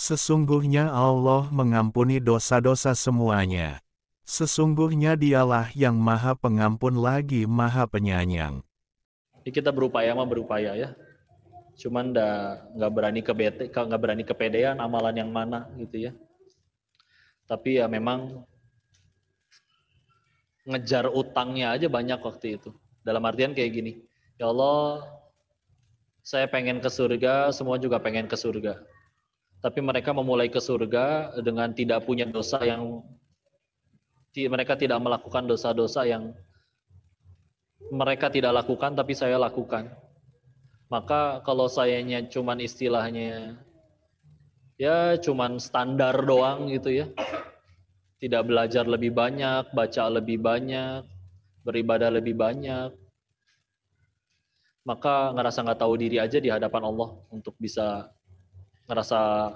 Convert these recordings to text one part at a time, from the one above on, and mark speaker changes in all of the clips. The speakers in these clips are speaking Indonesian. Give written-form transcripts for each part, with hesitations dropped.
Speaker 1: Sesungguhnya Allah mengampuni dosa-dosa semuanya. Sesungguhnya Dialah yang Maha Pengampun lagi Maha Penyayang.
Speaker 2: Jadi kita berupaya ya. Cuman nggak berani kepedean amalan yang mana gitu ya. Tapi ya memang ngejar utangnya aja banyak waktu itu. Dalam artian kayak gini, ya Allah, saya pengen ke surga, semua juga pengen ke surga. Tapi mereka memulai ke surga dengan tidak punya dosa mereka tidak melakukan dosa-dosa yang mereka tidak lakukan tapi saya lakukan. Maka kalau sayanya cuman istilahnya ya cuman standar doang gitu ya. Tidak belajar lebih banyak, baca lebih banyak, beribadah lebih banyak, maka ngerasa nggak tahu diri aja di hadapan Allah untuk bisa ngerasa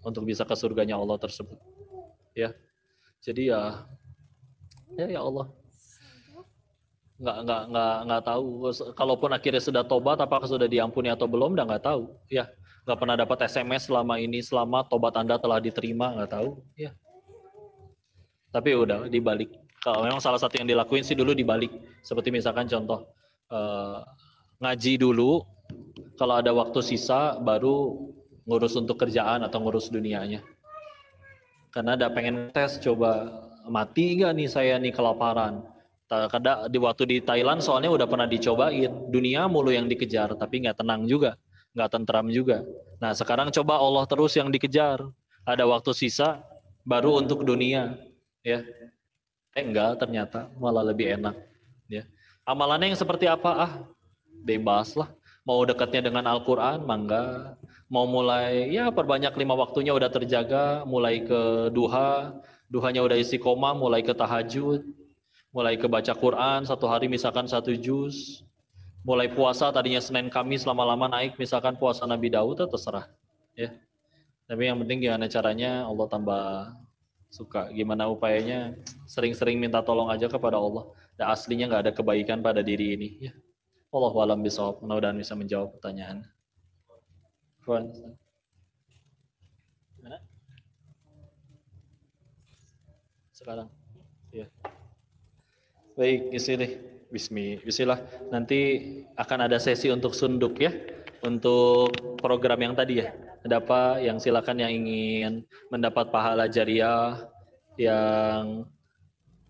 Speaker 2: untuk bisa ke surganya Allah tersebut. Ya, jadi ya Allah, nggak tahu. Kalaupun akhirnya sudah tobat, apakah sudah diampuni atau belum, udah nggak tahu. Ya, nggak pernah dapat SMS selama ini, selama tobat Anda telah diterima, nggak tahu. Ya, tapi udah dibalik. Kalau memang salah satu yang dilakuin sih dulu dibalik. Seperti misalkan contoh ngaji dulu, kalau ada waktu sisa baru ngurus untuk kerjaan atau ngurus dunianya. Karena ada pengen tes coba mati nggak nih saya nih kelaparan. Kadang di waktu di Thailand soalnya udah pernah dicobain, dunia mulu yang dikejar tapi nggak tenang juga, nggak tentram juga. Nah sekarang coba Allah terus yang dikejar. Ada waktu sisa baru untuk dunia, ya. Enggak, ternyata malah lebih enak. Ya. Amalannya yang seperti apa? Bebas lah. Mau dekatnya dengan Al-Quran, mangga. Mau mulai, ya perbanyak 5 waktunya udah terjaga. Mulai ke duha, duhanya udah istiqomah. Mulai ke tahajud, mulai ke baca Quran. Satu hari misalkan 1 juz. Mulai puasa, tadinya Senin Kamis lama-lama naik. Misalkan puasa Nabi Daud, terserah. Ya. Tapi yang penting gimana caranya Allah tambah suka, gimana upayanya sering-sering minta tolong aja kepada Allah. Dan aslinya nggak ada kebaikan pada diri ini. Ya. Wallahu a'lam bishawab. Mudah-mudahan bisa menjawab pertanyaan. Mana? Sekarang. Ya. Baik, Bismillah. Nanti akan ada sesi untuk sunduk ya. Untuk program yang tadi ya. Ada apa yang silakan yang ingin mendapat pahala jariah yang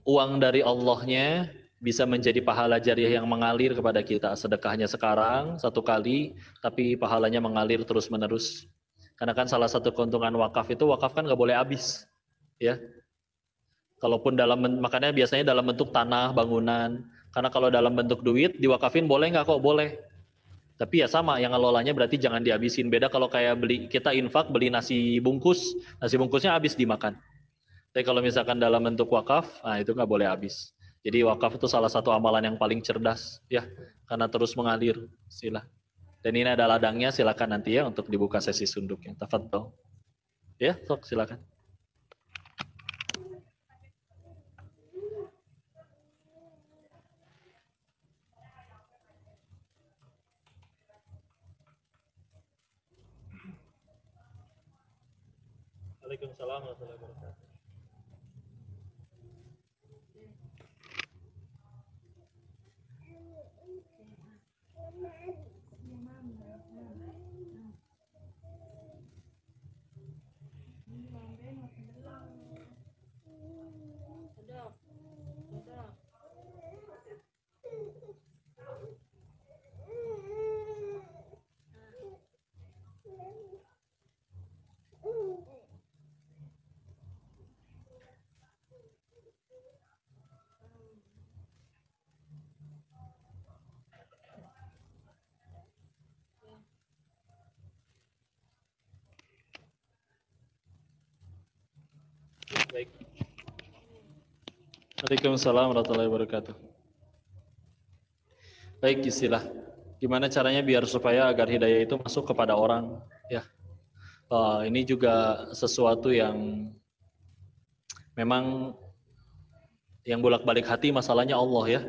Speaker 2: uang dari Allahnya bisa menjadi pahala jariah yang mengalir kepada kita. Sedekahnya sekarang 1 kali, tapi pahalanya mengalir terus menerus. Karena kan salah satu keuntungan wakaf itu, wakaf kan nggak boleh habis, ya. Kalaupun makanya biasanya dalam bentuk tanah, bangunan. Karena kalau dalam bentuk duit diwakafin boleh nggak? Kok boleh. Tapi ya sama, yang ngelolanya berarti jangan dihabisin. Beda kalau kayak kita infak beli nasi bungkusnya habis dimakan. Tapi kalau misalkan dalam bentuk wakaf, nah itu nggak boleh habis. Jadi wakaf itu salah satu amalan yang paling cerdas, ya, karena terus mengalir. Sila. Dan ini ada ladangnya, silakan nanti ya untuk dibuka sesi sunduknya. Tafadhol. Ya, sok silakan. Waalaikumsalam warahmatullahi wabarakatuh. Baik. Waalaikumsalam warahmatullahi wabarakatuh. Baik, istilah. Gimana caranya biar supaya agar hidayah itu masuk kepada orang, ya. Ini juga sesuatu yang memang yang bolak-balik hati, masalahnya Allah ya.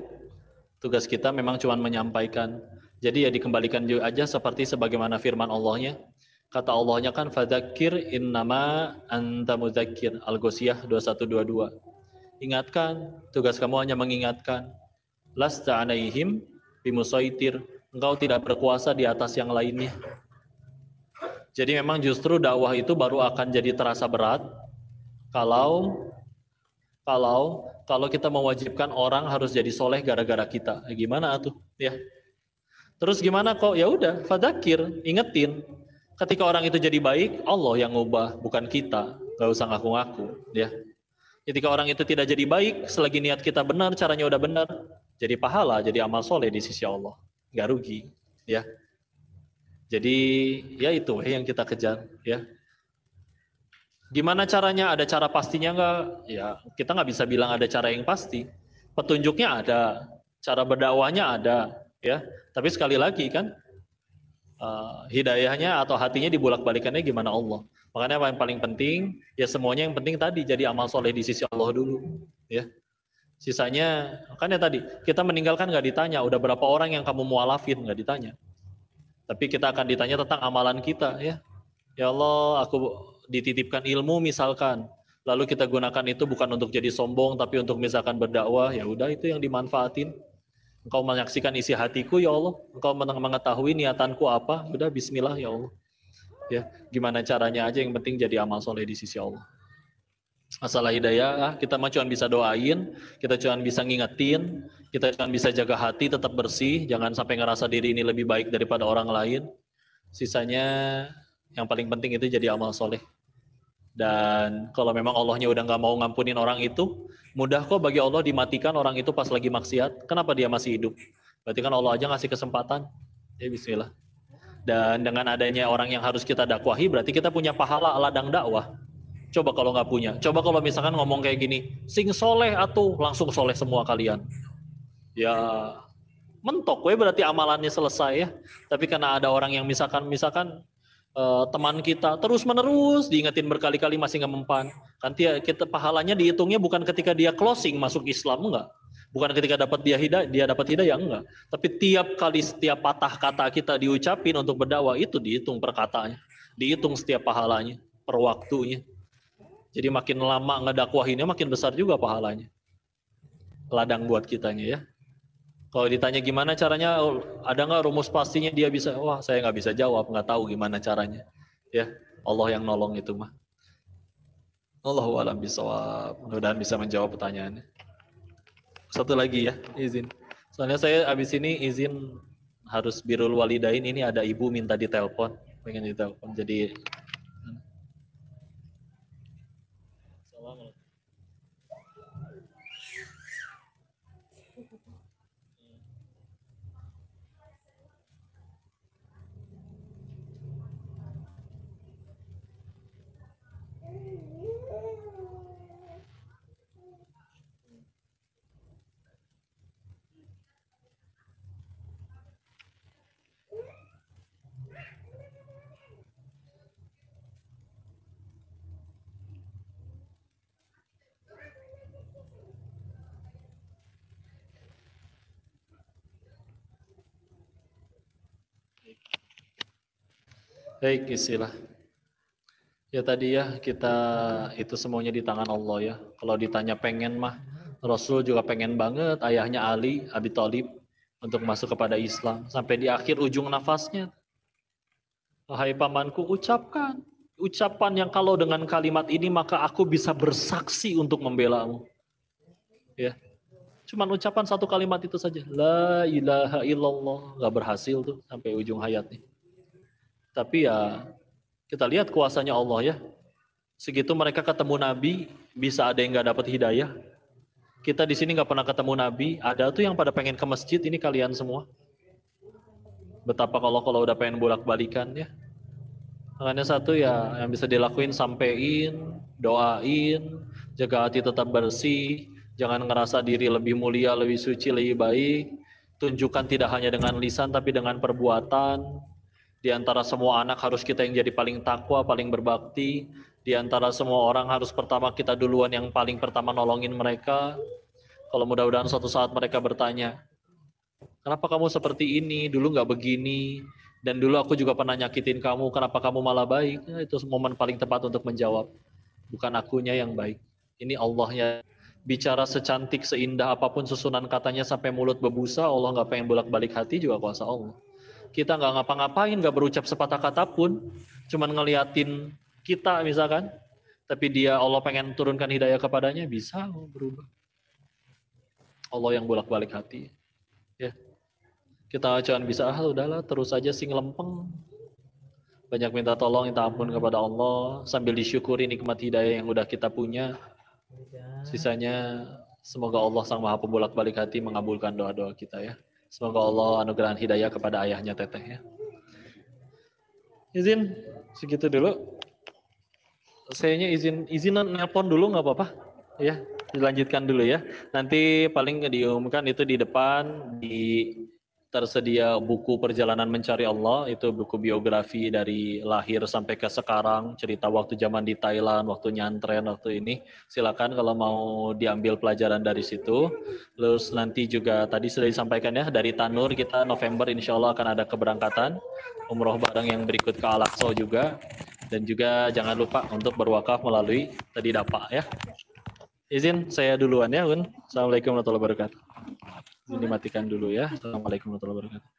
Speaker 2: Tugas kita memang cuma menyampaikan. Jadi ya dikembalikan juga aja seperti sebagaimana firman Allahnya. Kata Allahnya kan fadzakir innama anta mudzakir. Al-Ghoshiyah 2122. Ingatkan, tugas kamu hanya mengingatkan. Lasta alaihim bimusaitir. Engkau tidak berkuasa di atas yang lainnya. Jadi memang justru dakwah itu baru akan jadi terasa berat kalau kita mewajibkan orang harus jadi soleh gara-gara kita. Gimana tuh? Ya. Terus gimana kok? Ya udah, fadzakir, ingetin. Ketika orang itu jadi baik, Allah yang ngubah, bukan kita. Gak usah ngaku-ngaku, ya. Ketika orang itu tidak jadi baik, selagi niat kita benar, caranya udah benar, jadi pahala, jadi amal soleh di sisi Allah. Gak rugi, ya. Jadi ya itu yang kita kejar, ya. Gimana caranya? Ada cara pastinya nggak? Ya kita nggak bisa bilang ada cara yang pasti. Petunjuknya ada, cara berdakwahnya ada, ya. Tapi sekali lagi kan, hidayahnya atau hatinya dibulak-balikannya gimana Allah. Makanya yang paling penting, ya semuanya yang penting tadi jadi amal soleh di sisi Allah dulu, ya. Sisanya, kan ya tadi kita meninggalkan nggak ditanya, udah berapa orang yang kamu mualafin nggak ditanya. Tapi kita akan ditanya tentang amalan kita, ya. Ya Allah, aku dititipkan ilmu misalkan, lalu kita gunakan itu bukan untuk jadi sombong, tapi untuk misalkan berdakwah, ya udah itu yang dimanfaatin. Engkau menyaksikan isi hatiku ya Allah, engkau mengetahui niatanku apa, udah bismillah ya Allah. Ya, gimana caranya aja yang penting jadi amal soleh di sisi Allah. Masalah hidayah, kita mah cuma bisa doain, kita cuma bisa ngingetin, kita cuma bisa jaga hati tetap bersih, jangan sampai ngerasa diri ini lebih baik daripada orang lain. Sisanya yang paling penting itu jadi amal soleh. Dan kalau memang Allahnya udah nggak mau ngampunin orang itu, mudah kok bagi Allah dimatikan orang itu pas lagi maksiat. Kenapa dia masih hidup? Berarti kan Allah aja ngasih kesempatan. Ya bismillah. Dan dengan adanya orang yang harus kita dakwahi, berarti kita punya pahala ladang dakwah. Coba kalau nggak punya. Coba kalau misalkan ngomong kayak gini, sing soleh atuh, langsung soleh semua kalian. Ya mentok, berarti amalannya selesai ya. Tapi karena ada orang yang misalkan teman kita terus menerus diingetin berkali-kali masih nggak mempan, kan kita pahalanya dihitungnya bukan ketika dia closing masuk Islam, enggak, bukan ketika dia dapat hidayah, enggak, tapi tiap kali setiap patah kata kita diucapin untuk berdakwah itu dihitung per katanya, dihitung setiap pahalanya per waktunya. Jadi makin lama ngedakwahinnya makin besar juga pahalanya, ladang buat kitanya ya. Kalau ditanya gimana caranya, ada nggak rumus pastinya dia bisa? Wah, saya nggak bisa jawab, nggak tahu gimana caranya. Ya, Allah yang nolong itu mah. Allahu a'lam bishawab. Mudah-mudahan bisa menjawab pertanyaannya. Satu lagi ya, izin. Soalnya saya abis ini izin harus birrul walidain. Ini ada ibu minta ditelepon, pengen ditelepon. Jadi baik, istilah. Ya tadi ya, kita itu semuanya di tangan Allah ya. Kalau ditanya pengen mah, Rasul juga pengen banget ayahnya Ali, Abi Thalib untuk masuk kepada Islam. Sampai di akhir ujung nafasnya, wahai pamanku, ucapkan ucapan yang kalau dengan kalimat ini maka aku bisa bersaksi untuk membelamu. Ya, cuman ucapan satu kalimat itu saja, La ilaha illallah, gak berhasil tuh sampai ujung hayatnya. Tapi ya kita lihat kuasanya Allah ya. Segitu mereka ketemu Nabi, bisa ada yang nggak dapat hidayah. Kita di sini nggak pernah ketemu Nabi, ada tuh yang pada pengen ke masjid, ini kalian semua. Betapa kalau udah pengen bolak-balikan ya. Makanya satu ya yang bisa dilakuin, sampein, doain, jaga hati tetap bersih, jangan ngerasa diri lebih mulia, lebih suci, lebih baik. Tunjukkan tidak hanya dengan lisan tapi dengan perbuatan. Di antara semua anak harus kita yang jadi paling takwa, paling berbakti. Di antara semua orang harus pertama kita duluan yang paling pertama nolongin mereka. Kalau mudah-mudahan suatu saat mereka bertanya, kenapa kamu seperti ini? Dulu nggak begini. Dan dulu aku juga pernah nyakitin kamu, kenapa kamu malah baik? Ya, itu momen paling tepat untuk menjawab. Bukan akunya yang baik. Ini Allahnya. Bicara secantik, seindah apapun susunan katanya sampai mulut berbusa, Allah nggak pengen bolak-balik hati juga kuasa Allah. Kita nggak ngapa-ngapain, nggak berucap sepatah kata pun, cuman ngeliatin kita misalkan, tapi dia Allah pengen turunkan hidayah kepadanya, bisa berubah. Allah yang bolak-balik hati. Ya. Kita jangan bisa, udahlah terus aja sing lempeng. Banyak minta tolong, minta ampun kepada Allah, sambil disyukuri nikmat hidayah yang udah kita punya. Sisanya semoga Allah Sang Maha Pembolak-balik hati mengabulkan doa-doa kita ya. Semoga Allah anugerah hidayah kepada ayahnya Teteh ya. Izin segitu dulu. Sayanya izin nelpon dulu nggak apa-apa ya. Dilanjutkan dulu ya. Nanti paling diumumkan itu di depan tersedia buku Perjalanan Mencari Allah, itu buku biografi dari lahir sampai ke sekarang, cerita waktu zaman di Thailand, waktu nyantren, waktu ini. Silakan kalau mau diambil pelajaran dari situ. Terus nanti juga tadi sudah disampaikan ya, dari Tanur kita November insya Allah akan ada keberangkatan umroh bareng yang berikut ke Al-Aqsa juga. Dan juga jangan lupa untuk berwakaf melalui tadi Dapa ya. Izin saya duluan ya, Un. Assalamualaikum warahmatullahi wabarakatuh. Ini dimatikan dulu ya. Assalamualaikum warahmatullahi wabarakatuh.